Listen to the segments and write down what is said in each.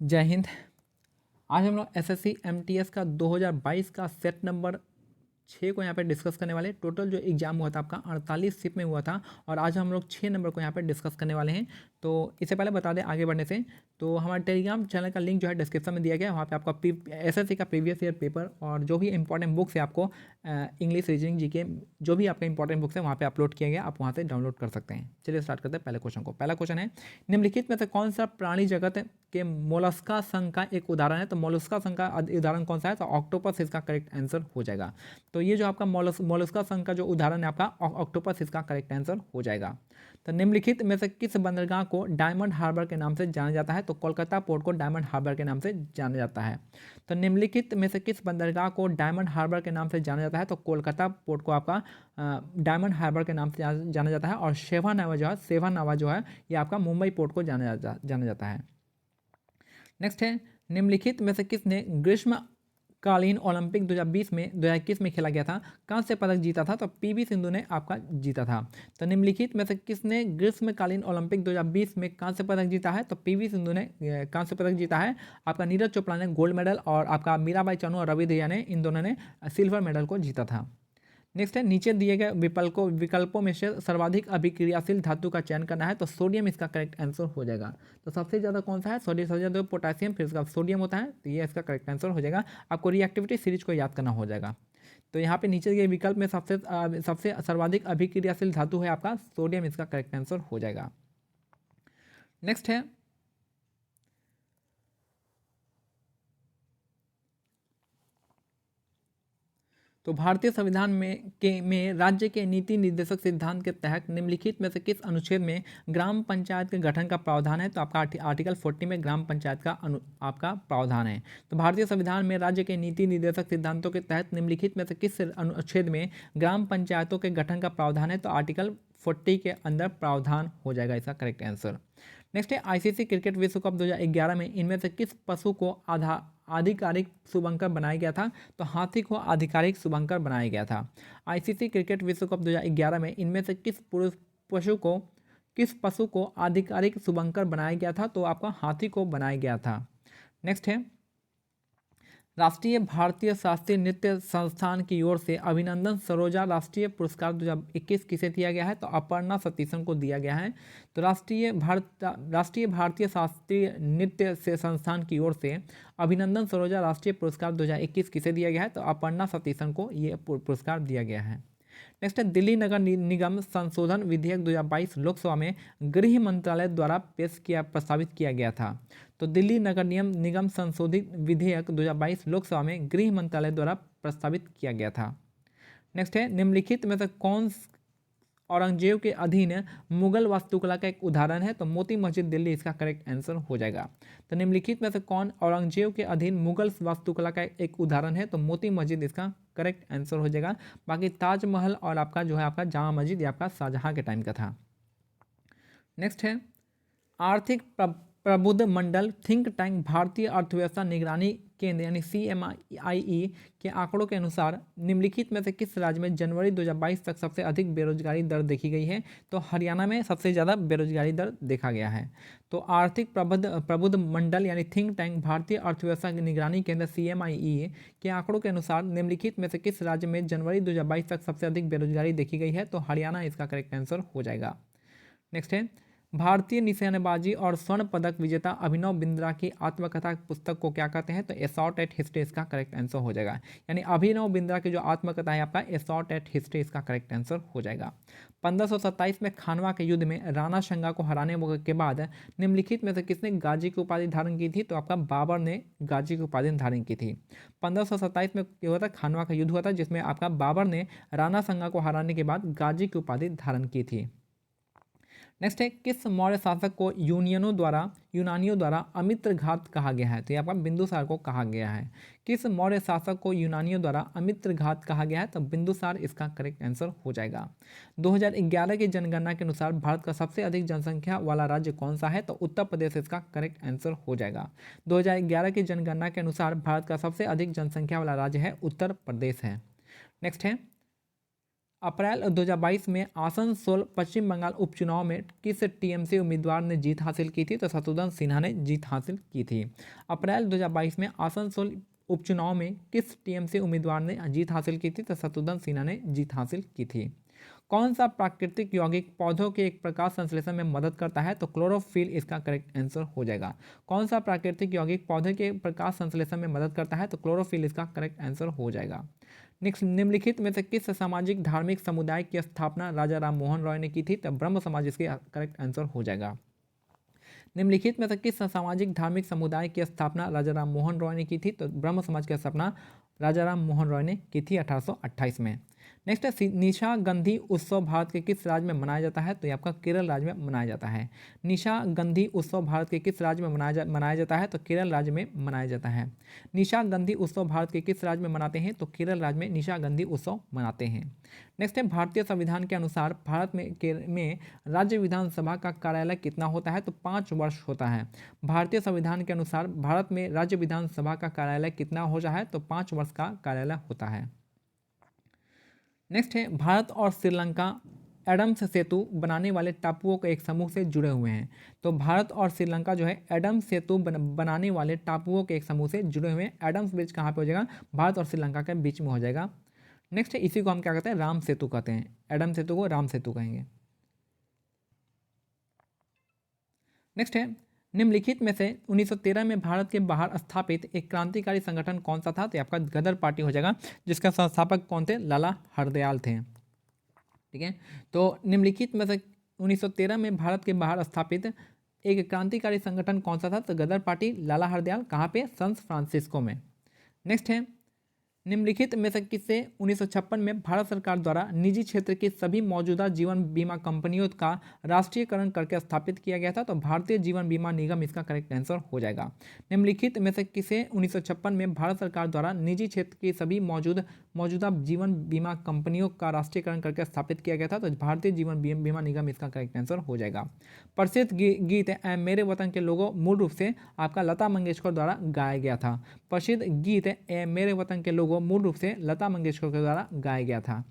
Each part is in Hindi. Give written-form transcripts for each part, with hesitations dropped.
जय हिंद। आज हम लोग एसएससी एमटीएस का 2022 का सेट नंबर 6 को यहाँ पे डिस्कस करने वाले हैं। टोटल जो एग्जाम हुआ था आपका 48 शिफ्ट में हुआ था और आज हम लोग 6 नंबर को यहाँ पे डिस्कस करने वाले हैं। तो इससे पहले बता दें आगे बढ़ने से, तो हमारे टेलीग्राम चैनल का लिंक जो है डिस्क्रिप्शन में दिया गया है। वहाँ पे आपका एसएससी का प्रीवियस ईयर पेपर और जो भी इंपॉर्टेंट बुक्स है आपको इंग्लिश, रीजनिंग, जीके, जो भी आपका इंपॉर्टेंट बुक्स है वहाँ पे अपलोड किया गया, आप वहाँ से डाउनलोड कर सकते हैं। चलिए स्टार्ट करते हैं पहले क्वेश्चन को। पहला क्वेश्चन है, निम्नलिखित में से कौन सा प्राणी जगत के मोलस्का संघ का एक उदाहरण है? तो मोलस्का संघ का उदाहरण कौन सा है? तो ऑक्टोपस इसका करेक्ट आंसर हो जाएगा। तो ये जो आपका मोलस्का संघ का जो उदाहरण है आपका ऑक्टोपस, इसका करेक्ट आंसर हो जाएगा। तो निम्नलिखित में से किस बंदरगाह को डायमंड हार्बर के नाम से जाना जाता है? तो कोलकाता पोर्ट को डायमंड हार्बर के नाम से जाना जाता है। तो निम्नलिखित में से किस बंदरगाह को डायमंड हार्बर के नाम से जाना जाता है? तो कोलकाता पोर्ट को आपका डायमंड हार्बर के नाम से जाना जाता है। और सेवानावा जो है ये आपका मुंबई पोर्ट को जाना जाता है। नेक्स्ट है, निम्नलिखित में से किसने ग्रीष्मकालीन ओलंपिक 2021 में खेला गया था, कांस्य पदक जीता था? तो पीवी सिंधु ने आपका जीता था। तो निम्नलिखित में से किसने ग्रीष्मकालीन ओलंपिक 2020 में कांस्य पदक जीता है? तो पीवी सिंधु ने कांस्य पदक जीता है। आपका नीरज चोपड़ा ने गोल्ड मेडल और आपका मीराबाई चानू और रवि दहिया ने, इन दोनों ने सिल्वर मेडल को जीता था। नेक्स्ट है, नीचे दिए गए विकल्पों में से सर्वाधिक अभिक्रियाशील धातु का चयन करना है। तो सोडियम इसका करेक्ट आंसर हो जाएगा। तो सबसे ज़्यादा कौन सा है? सोडियम। सबसे ज़्यादा पोटेशियम, फिर इसका सोडियम होता है, तो ये इसका करेक्ट आंसर हो जाएगा। आपको रिएक्टिविटी सीरीज को याद करना हो जाएगा। तो यहाँ पे नीचे के विकल्प में सबसे सर्वाधिक अभिक्रियाशील धातु है आपका सोडियम, इसका करेक्ट आंसर हो जाएगा। नेक्स्ट है, तो भारतीय संविधान में राज्य के नीति निर्देशक सिद्धांत के तहत निम्नलिखित में से किस अनुच्छेद में ग्राम पंचायत के गठन का प्रावधान है? तो आपका आर्टिकल 40 में ग्राम पंचायत का आपका प्रावधान है। तो भारतीय संविधान में राज्य के नीति निर्देशक सिद्धांतों के तहत निम्नलिखित में से किस अनुच्छेद में ग्राम पंचायतों के गठन का प्रावधान है? तो आर्टिकल 40 के अंदर प्रावधान हो जाएगा इसका करेक्ट आंसर। नेक्स्ट है, आईसीसी क्रिकेट विश्व कप 2011 में इनमें से किस पशु को आधिकारिक शुभंकर बनाया गया था? तो हाथी को आधिकारिक शुभंकर बनाया गया था। आईसीसी क्रिकेट विश्व कप 2011 में इनमें से किस पशु को आधिकारिक शुभंकर बनाया गया था? तो आपका हाथी को बनाया गया था। नेक्स्ट है, राष्ट्रीय भारतीय शास्त्रीय नृत्य संस्थान की ओर से अभिनंदन सरोजा राष्ट्रीय पुरस्कार 2021 किसे दिया गया है? तो अपर्णा सतीशन को दिया गया है। तो राष्ट्रीय भारतीय शास्त्रीय नृत्य से संस्थान की ओर से अभिनंदन सरोजा राष्ट्रीय पुरस्कार 2021 किसे दिया गया है? तो अपर्णा सतीशन को ये पुरस्कार दिया गया है। नेक्स्ट है, दिल्ली नगर निगम संशोधन विधेयक 2022 लोकसभा में गृह मंत्रालय द्वारा प्रस्तावित किया गया था। तो दिल्ली नगर निगम संशोधित विधेयक 2022 लोकसभा में गृह मंत्रालय द्वारा प्रस्तावित किया गया था। नेक्स्ट है, निम्नलिखित में से कौन औरंगजेब के अधीन मुगल वास्तुकला का एक उदाहरण है? तो मोती मस्जिद दिल्ली इसका करेक्ट आंसर हो जाएगा। तो निम्नलिखित में से कौन औरंगजेब के अधीन मुगल वास्तुकला का एक उदाहरण है? तो मोती मस्जिद इसका करेक्ट आंसर हो जाएगा। बाकी ताजमहल और आपका जो है आपका जामा मस्जिद ये आपका शाहजहां के टाइम का था। नेक्स्ट है, आर्थिक प्रबुद्ध मंडल थिंक टैंक भारतीय अर्थव्यवस्था निगरानी केंद्र यानी CMIE के आंकड़ों के अनुसार निम्नलिखित में से किस राज्य में जनवरी 2022 तक सबसे अधिक बेरोजगारी दर देखी गई है? तो हरियाणा में सबसे ज़्यादा बेरोजगारी दर देखा गया है। तो आर्थिक प्रबुद्ध मंडल यानी थिंक टैंक भारतीय अर्थव्यवस्था निगरानी केंद्र CMIE के आंकड़ों के अनुसार निम्नलिखित में से किस राज्य में जनवरी 2022 तक सबसे अधिक बेरोजगारी देखी गई है? तो हरियाणा इसका करेक्ट आंसर हो जाएगा। नेक्स्ट है, भारतीय निशानेबाजी और स्वर्ण पदक विजेता अभिनव बिंद्रा की आत्मकथा पुस्तक को क्या कहते हैं? तो ए शॉट एट हिस्ट्री इसका करेक्ट आंसर हो जाएगा। यानी अभिनव बिंद्रा की जो आत्मकथा है आपका ए शॉट एट हिस्ट्री इसका करेक्ट आंसर हो जाएगा। 1527 में खानवा के युद्ध में राणा सांगा को हराने के बाद निम्नलिखित में से किसने गाजी की उपाधि धारण की थी? तो आपका बाबर ने गाजी की उपाधि धारण की थी। 1527 में क्या हुआ था? खानवा का युद्ध हुआ था जिसमें आपका बाबर ने राणा सांगा को हराने के बाद गाजी की उपाधि धारण की थी। नेक्स्ट है, किस मौर्य शासक को यूनानियों द्वारा अमित्र घात कहा गया है? तो ये आपका बिंदुसार को कहा गया है। किस मौर्य शासक को यूनानियों द्वारा अमित्र घात कहा गया है? तो बिंदुसार इसका करेक्ट आंसर हो जाएगा। 2011 की जनगणना के अनुसार भारत का सबसे अधिक जनसंख्या वाला राज्य कौन सा है? तो उत्तर प्रदेश इसका करेक्ट आंसर हो जाएगा। 2011 की जनगणना के अनुसार भारत का सबसे अधिक जनसंख्या वाला राज्य है उत्तर प्रदेश है। नेक्स्ट है, अप्रैल 2022 में आसनसोल पश्चिम बंगाल उपचुनाव में किस टीएमसी उम्मीदवार ने जीत हासिल की थी? तो शत्रुघ्न सिन्हा ने जीत हासिल की थी। अप्रैल 2022 में आसनसोल उपचुनाव में किस टीएमसी उम्मीदवार ने जीत हासिल की थी? तो शत्रुघ्न सिन्हा ने जीत हासिल की थी। कौन सा प्राकृतिक यौगिक पौधों के एक प्रकाश संश्लेषण में मदद करता है? तो क्लोरोफिल इसका करेक्ट आंसर हो जाएगा। कौन सा प्राकृतिक यौगिक पौधे के प्रकाश संश्लेषण में मदद करता है? तो क्लोरोफिल इसका करेक्ट आंसर हो जाएगा। नेक्स्ट, निम्नलिखित में से किस सामाजिक धार्मिक समुदाय की स्थापना राजा राम मोहन रॉय ने की थी? तो ब्रह्म समाज इसके करेक्ट आंसर हो जाएगा। निम्नलिखित में से किस सामाजिक धार्मिक समुदाय की स्थापना राजा राम मोहन रॉय ने की थी? तो ब्रह्म समाज की स्थापना राजा राम मोहन रॉय ने की थी 1828 में। नेक्स्ट है, निशागंधी उत्सव भारत के किस राज्य में मनाया जाता है? तो ये आपका केरल राज्य में मनाया जाता है। निशागंधी उत्सव भारत के किस राज्य में मनाया जाता है? तो केरल राज्य में मनाया जाता है। निशागंधी उत्सव भारत के किस राज्य में मनाते हैं? तो केरल राज्य में निशागंधी उत्सव मनाते हैं। नेक्स्ट है, भारतीय संविधान के अनुसार भारत में राज्य विधानसभा का कार्यालय कितना होता है? तो 5 वर्ष होता है। भारतीय संविधान के अनुसार भारत में राज्य विधानसभा का कार्यालय कितना होता है? तो 5 वर्ष का कार्यालय होता है। नेक्स्ट है, भारत और श्रीलंका एडम्स सेतु बनाने वाले टापुओं के एक समूह से जुड़े हुए हैं। तो भारत और श्रीलंका जो है एडम्स सेतु बनाने वाले टापुओं के एक समूह से जुड़े हुए हैं। एडम्स ब्रिज कहाँ पे हो जाएगा? भारत और श्रीलंका के बीच में हो जाएगा। नेक्स्ट है, इसी को हम क्या कहते हैं? राम सेतु कहते हैं। एडम सेतु को राम सेतु कहेंगे। नेक्स्ट है, निम्नलिखित में से 1913 में भारत के बाहर स्थापित एक क्रांतिकारी संगठन कौन सा था? तो आपका गदर पार्टी हो जाएगा, जिसका संस्थापक कौन थे? लाला हरदयाल थे। ठीक है, तो निम्नलिखित में से 1913 में भारत के बाहर स्थापित एक क्रांतिकारी संगठन कौन सा था? तो गदर पार्टी, लाला हरदयाल। कहाँ पे? सैन फ्रांसिस्को में। नेक्स्ट है, निम्नलिखित में से किसे 1956 में भारत सरकार द्वारा निजी क्षेत्र की सभी मौजूदा जीवन बीमा कंपनियों का राष्ट्रीयकरण करके स्थापित किया गया था? तो भारतीय जीवन बीमा निगम इसका करेक्ट आंसर हो जाएगा। निम्नलिखित में से किसे 1956 में भारत सरकार द्वारा निजी क्षेत्र की सभी मौजूदा जीवन बीमा कंपनियों का राष्ट्रीयकरण करके स्थापित किया गया था? तो भारतीय जीवन बीमा निगम इसका करेक्ट आंसर हो जाएगा। प्रसिद्ध गीत ऐ मेरे वतन के लोगों मूल रूप से आपका लता मंगेशकर द्वारा गाया गया था। प्रसिद्ध गीत ऐ मेरे वतन के लोगों मूल रूप से लता मंगेशकर के द्वारा गाया गया था।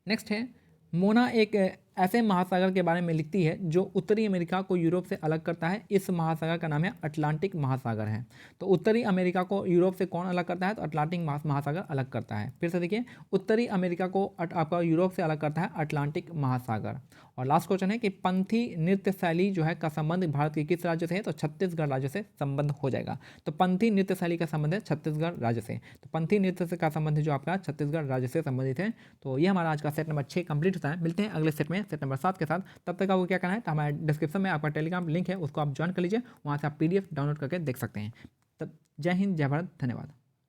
नेक्स्ट है, मोना एक ऐसे महासागर के बारे में लिखती है जो उत्तरी अमेरिका को यूरोप से अलग करता है। इस महासागर का नाम है अटलांटिक महासागर है। तो उत्तरी अमेरिका को यूरोप से कौन अलग करता है? तो अटलांटिक महासागर अलग करता है। फिर से देखिए, उत्तरी अमेरिका को आपका यूरोप से अलग करता है अटलांटिक महासागर। और लास्ट क्वेश्चन है कि पंथी नृत्य शैली जो है का संबंध भारत के किस राज्य से है? तो छत्तीसगढ़ राज्य से संबंध हो जाएगा। तो पंथी नृत्य शैली का संबंध है छत्तीसगढ़ राज्य से। तो पंथी नृत्य से का संबंध जो आपका छत्तीसगढ़ राज्य से संबंधित है। तो ये हमारा आज का सेट नंबर 6 कंप्लीट होता है। मिलते हैं अगले सेट में सेट नंबर 7 के साथ। तब तक आपको क्या करना है? तो हमारे डिस्क्रिप्शन में आपका टेलीग्राम लिंक है, उसको आप ज्वाइन कर लीजिए। वहाँ से आप PDF डाउनलोड करके देख सकते हैं। तब जय हिंद, जय भारत, धन्यवाद।